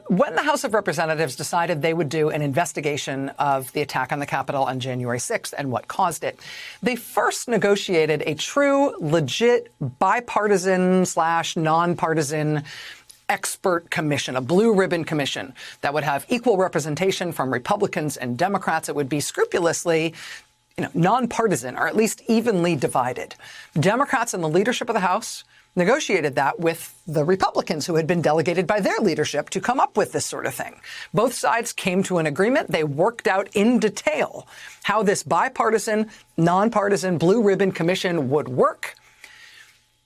when the House of Representatives decided they would do an investigation of the attack on the Capitol on January 6th and what caused it, they first negotiated a true, legit, bipartisan/nonpartisan expert commission, a blue ribbon commission that would have equal representation from Republicans and Democrats. It would be scrupulously nonpartisan, or at least evenly divided. Democrats in the leadership of the House negotiated that with the Republicans who had been delegated by their leadership to come up with this sort of thing. Both sides came to an agreement. They worked out in detail how this bipartisan, nonpartisan blue ribbon commission would work.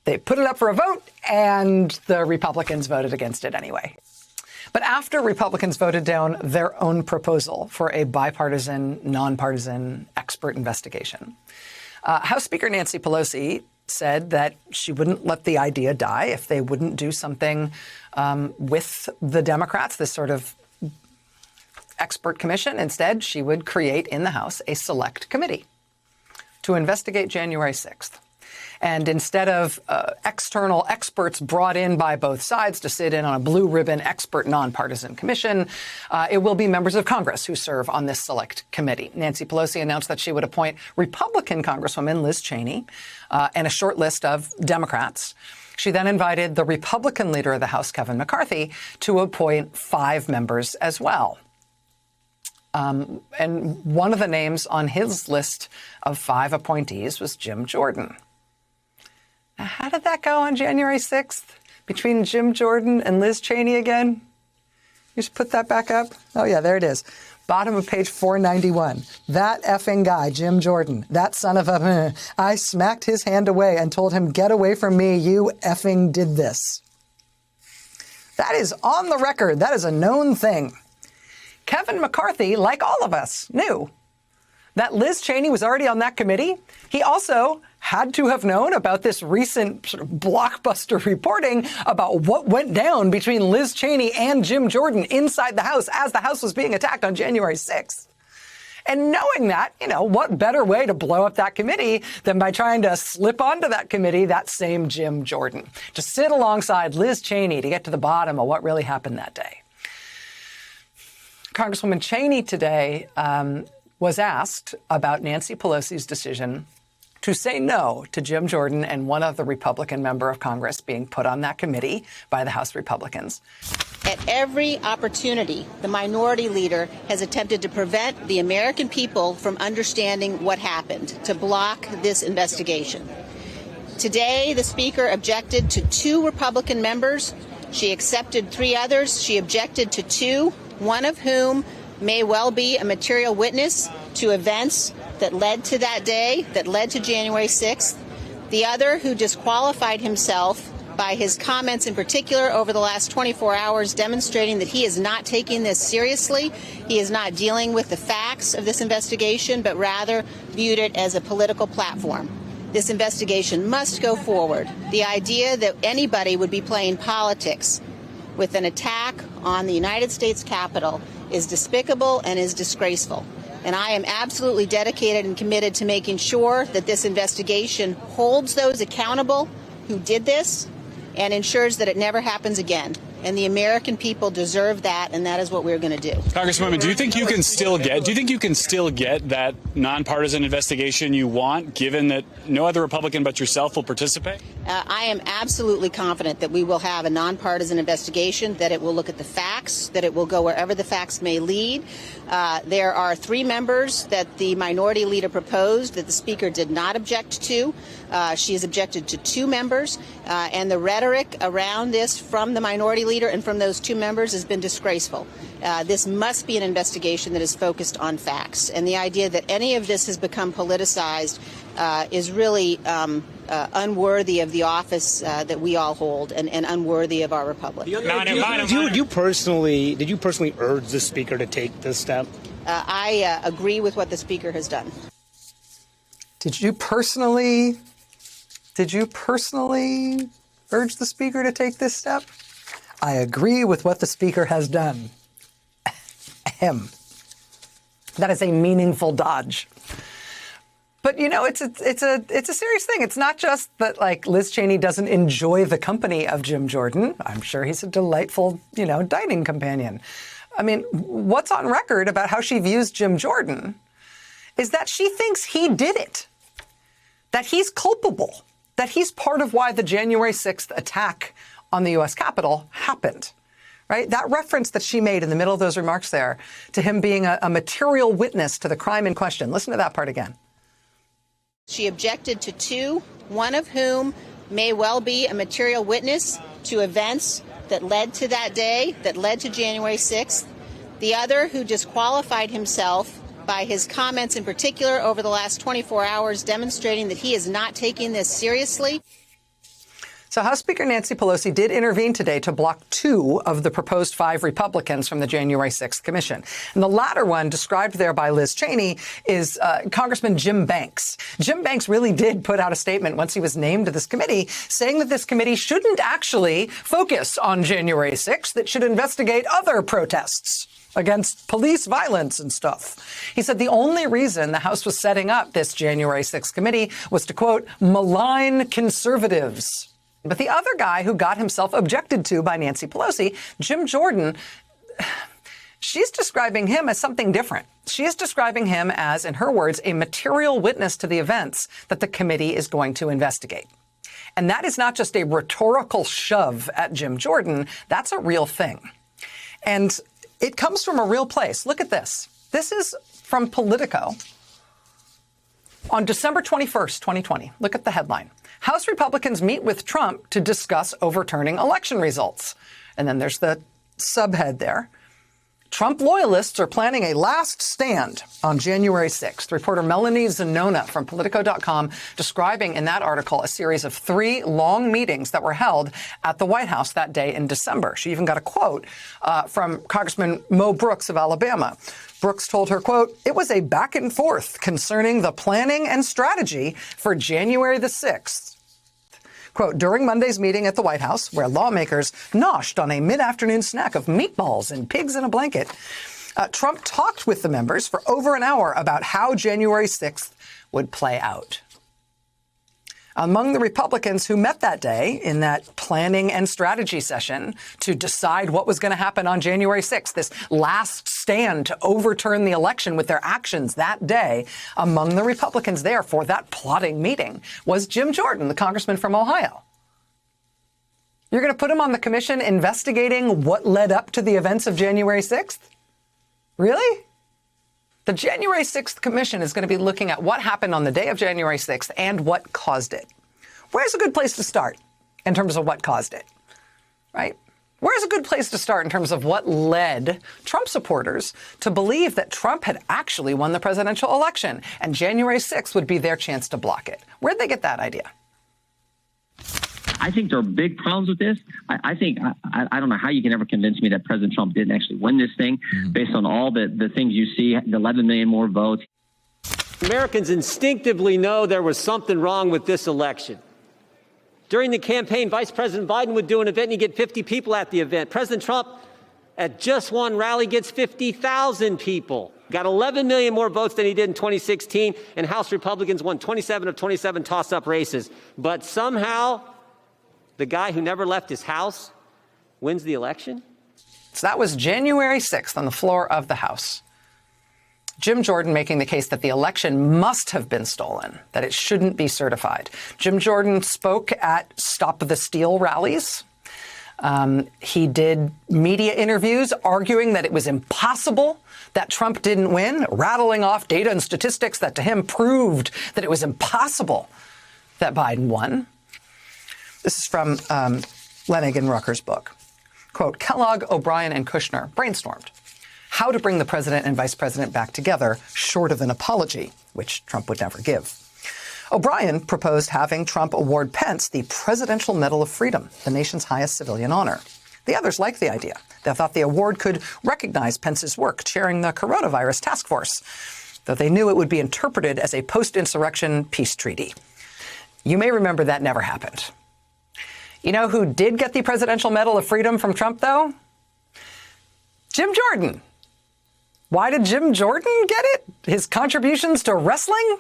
They put it up for a vote, and the Republicans voted against it anyway. But after Republicans voted down their own proposal for a bipartisan, nonpartisan expert investigation, House Speaker Nancy Pelosi said that she wouldn't let the idea die if they wouldn't do something with the Democrats, this sort of expert commission. Instead, she would create in the House a select committee to investigate January 6th. And instead of external experts brought in by both sides to sit in on a blue ribbon expert nonpartisan commission, it will be members of Congress who serve on this select committee. Nancy Pelosi announced that she would appoint Republican Congresswoman Liz Cheney and a short list of Democrats. She then invited the Republican leader of the House, Kevin McCarthy, to appoint 5 members as well. And one of the names on his list of 5 appointees was Jim Jordan. Now, how did that go on January 6th between Jim Jordan and Liz Cheney again? You just put that back up. Oh, yeah, there it is. Bottom of page 491. That effing guy, Jim Jordan, that son of a... I smacked his hand away and told him, get away from me, you effing did this. That is on the record. That is a known thing. Kevin McCarthy, like all of us, knew that Liz Cheney was already on that committee. He also had to have known about this recent sort of blockbuster reporting about what went down between Liz Cheney and Jim Jordan inside the House as the House was being attacked on January 6th. And knowing that, what better way to blow up that committee than by trying to slip onto that committee that same Jim Jordan, to sit alongside Liz Cheney to get to the bottom of what really happened that day. Congresswoman Cheney today was asked about Nancy Pelosi's decision to say no to Jim Jordan and one other Republican member of Congress being put on that committee by the House Republicans. At every opportunity, the minority leader has attempted to prevent the American people from understanding what happened, to block this investigation. Today, the Speaker objected to 2 Republican members. She accepted 3 others. She objected to 2, one of whom may well be a material witness to events that led to that day, that led to January 6th. The other, who disqualified himself by his comments in particular over the last 24 hours, demonstrating that he is not taking this seriously. He is not dealing with the facts of this investigation, but rather viewed it as a political platform. This investigation must go forward. The idea that anybody would be playing politics with an attack on the United States Capitol is despicable and is disgraceful. And I am absolutely dedicated and committed to making sure that this investigation holds those accountable who did this and ensures that it never happens again. And the American people deserve that, and that is what we're going to do. Congresswoman, do you think you can still get that nonpartisan investigation you want, given that no other Republican but yourself will participate? I am absolutely confident that we will have a nonpartisan investigation, that it will look at the facts, that it will go wherever the facts may lead. There are 3 members that the minority leader proposed that the Speaker did not object to. She has objected to 2 members, and the rhetoric around this from the minority leader and from those 2 members has been disgraceful. This must be an investigation that is focused on facts, and the idea that any of this has become politicized is really unworthy of the office that we all hold, and unworthy of our republic. Did you personally urge the Speaker to take this step? I agree with what the Speaker has done. Did you personally urge the Speaker to take this step? I agree with what the Speaker has done. Ahem. That is a meaningful dodge. But, you know, it's a serious thing. It's not just that, like, Liz Cheney doesn't enjoy the company of Jim Jordan. I'm sure he's a delightful, you know, dining companion. I mean, what's on record about how she views Jim Jordan is that she thinks he did it, that he's culpable, that he's part of why the January 6th attack on the U.S. Capitol happened. Right? That reference that she made in the middle of those remarks there to him being a material witness to the crime in question. Listen to that part again. She objected to two, one of whom may well be a material witness to events that led to that day, that led to January 6th. The other who disqualified himself by his comments in particular over the last 24 hours, demonstrating that he is not taking this seriously. So House Speaker Nancy Pelosi did intervene today to block 2 of the proposed 5 Republicans from the January 6th commission. And the latter one, described there by Liz Cheney, is Congressman Jim Banks. Jim Banks really did put out a statement once he was named to this committee saying that this committee shouldn't actually focus on January 6th. It should investigate other protests against police violence and stuff. He said the only reason the House was setting up this January 6th committee was to, quote, malign conservatives. But the other guy who got himself objected to by Nancy Pelosi, Jim Jordan, she's describing him as something different. She is describing him as, in her words, a material witness to the events that the committee is going to investigate. And that is not just a rhetorical shove at Jim Jordan. That's a real thing. And it comes from a real place. Look at this. This is from Politico on December 21st, 2020. Look at the headline. House Republicans meet with Trump to discuss overturning election results. And then there's the subhead there. Trump loyalists are planning a last stand on January 6th. Reporter Melanie Zanona from Politico.com describing in that article a series of 3 long meetings that were held at the White House that day in December. She even got a quote from Congressman Mo Brooks of Alabama. Brooks told her, quote, it was a back and forth concerning the planning and strategy for January the 6th. Quote, during Monday's meeting at the White House, where lawmakers noshed on a mid-afternoon snack of meatballs and pigs in a blanket, Trump talked with the members for over an hour about how January 6th would play out. Among the Republicans who met that day in that planning and strategy session to decide what was going to happen on January 6th, this last stand to overturn the election with their actions that day, among the Republicans there for that plotting meeting was Jim Jordan, the congressman from Ohio. You're going to put him on the commission investigating what led up to the events of January 6th? Really? The January 6th Commission is going to be looking at what happened on the day of January 6th and what caused it. Where's a good place to start in terms of what caused it, right? Where's a good place to start in terms of what led Trump supporters to believe that Trump had actually won the presidential election and January 6th would be their chance to block it? Where'd they get that idea? I think there are big problems with this. I think I don't know how you can ever convince me that President Trump didn't actually win this thing based on all the things you see, the 11 million more votes. Americans instinctively know there was something wrong with this election. During the campaign, Vice President Biden would do an event and he'd get 50 people at the event. President Trump, at just one rally, gets 50,000 people. Got 11 million more votes than he did in 2016, and House Republicans won 27 of 27 toss-up races. But somehow, the guy who never left his house wins the election? So that was January 6th on the floor of the House. Jim Jordan making the case that the election must have been stolen, that it shouldn't be certified. Jim Jordan spoke at Stop the Steal rallies. He did media interviews arguing that it was impossible that Trump didn't win, rattling off data and statistics that to him proved that it was impossible that Biden won. This is from Lenig and Rucker's book. Quote, Kellogg, O'Brien, and Kushner brainstormed how to bring the president and vice president back together short of an apology, which Trump would never give. O'Brien proposed having Trump award Pence the Presidential Medal of Freedom, the nation's highest civilian honor. The others liked the idea. They thought the award could recognize Pence's work chairing the coronavirus task force, though they knew it would be interpreted as a post-insurrection peace treaty. You may remember that never happened. You know who did get the Presidential Medal of Freedom from Trump, though? Jim Jordan. Why did Jim Jordan get it? His contributions to wrestling?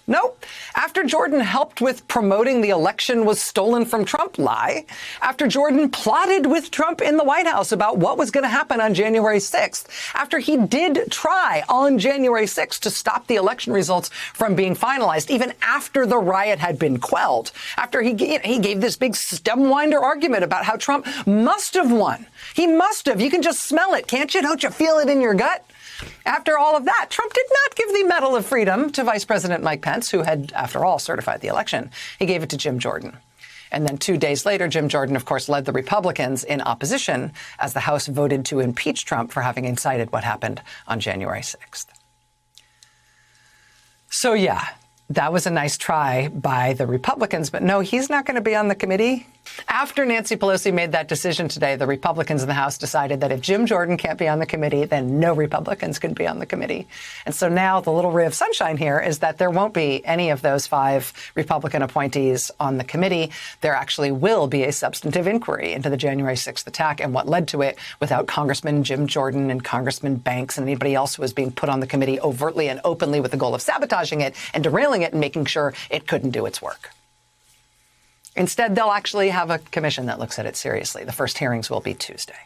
Nope. After Jordan helped with promoting the election was stolen from Trump lie, after Jordan plotted with Trump in the White House about what was going to happen on January 6th, after he did try on January 6th to stop the election results from being finalized, even after the riot had been quelled, after he gave this big stem-winder argument about how Trump must have won. He must have. You can just smell it, can't you? Don't you feel it in your gut? After all of that, Trump did not give the Medal of Freedom to Vice President Mike Pence, who had, after all, certified the election. He gave it to Jim Jordan. And then 2 days later, Jim Jordan, of course, led the Republicans in opposition as the House voted to impeach Trump for having incited what happened on January 6th. So, yeah, that was a nice try by the Republicans. But no, he's not going to be on the committee. After Nancy Pelosi made that decision today, the Republicans in the House decided that if Jim Jordan can't be on the committee, then no Republicans can be on the committee. And so now the little ray of sunshine here is that there won't be any of those 5 Republican appointees on the committee. There actually will be a substantive inquiry into the January 6th attack and what led to it without Congressman Jim Jordan and Congressman Banks and anybody else who was being put on the committee overtly and openly with the goal of sabotaging it and derailing it and making sure it couldn't do its work. Instead, they'll actually have a commission that looks at it seriously. The first hearings will be Tuesday.